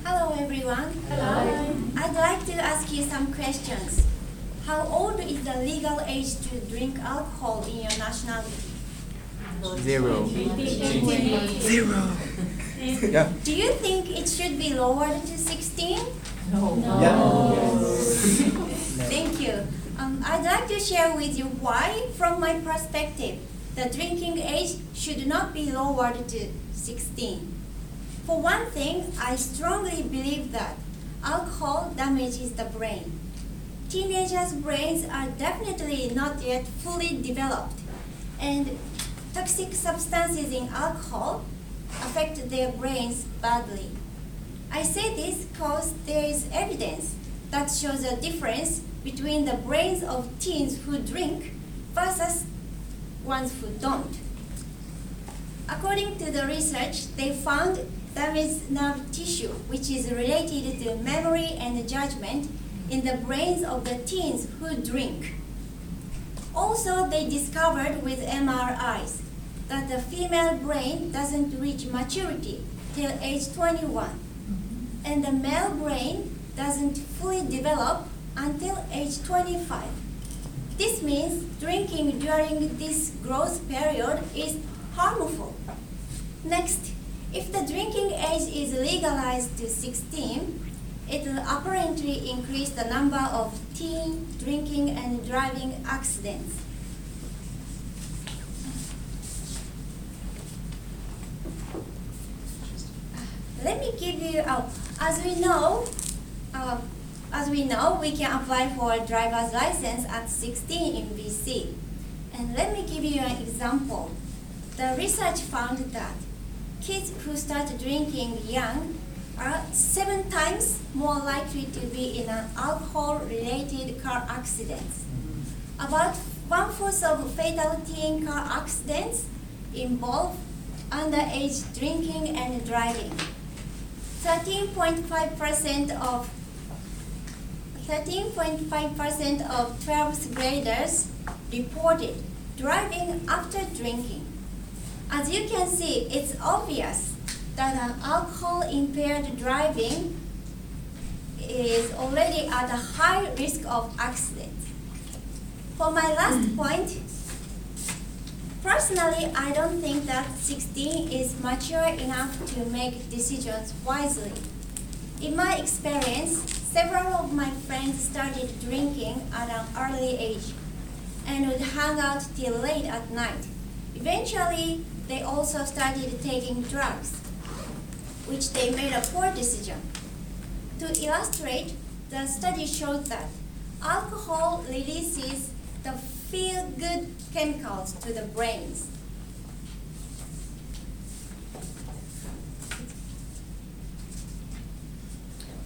Hello everyone. Hello. I'd like to ask you some questions. How old is the legal age to drink alcohol in your nationality? 0. 0. Yeah. Do you think it should be lowered to 16? No. Thank you. I'd like to share with you why, from my perspective, the drinking age should not be lowered to 16. For one thing, I strongly believe that alcohol damages the brain. Teenagers' brains are definitely not yet fully developed, and toxic substances in alcohol affect their brains badly. I say this because there is evidence that shows a difference between the brains of teens who drink versus ones who don't. According to the research, they found damaged nerve tissue, which is related to memory and judgment, in the brains of the teens who drink. Also, they discovered with MRIs that the female brain doesn't reach maturity till age 21, and the male brain doesn't fully develop until age 25. This means drinking during this growth period is harmful. Next, if the drinking age is legalized to 16, it will apparently increase the number of teen drinking and driving accidents. Let me give you, as we know, we can apply for a driver's license at 16 in BC. And let me give you an example. The research found that kids who start drinking young are 7 times more likely to be in an alcohol-related car accident. About 1/4 of fatal teen car accidents involve underage drinking and driving. 13.5% of 12th graders reported driving after drinking. As you can see, it's obvious that an alcohol-impaired driving is already at a high risk of accident. For my last point, personally, I don't think that 16 is mature enough to make decisions wisely. In my experience, several of my friends started drinking at an early age and would hang out till late at night. Eventually, they also started taking drugs, which they made a poor decision. To illustrate, the study showed that alcohol releases the feel-good chemicals to the brains.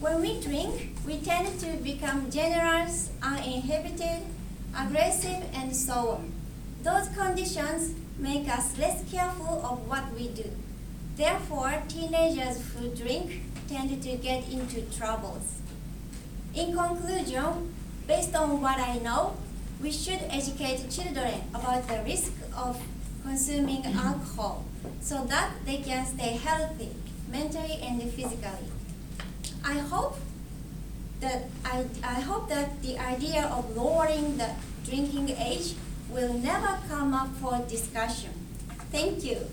When we drink, we tend to become generous, uninhibited, aggressive, and so on. Those conditions make us less careful of what we do. Therefore, teenagers who drink tend to get into troubles. In conclusion, based on what I know, we should educate children about the risk of consuming alcohol so that they can stay healthy mentally and physically. I hope that the idea of lowering the drinking age will never come up for discussion. Thank you.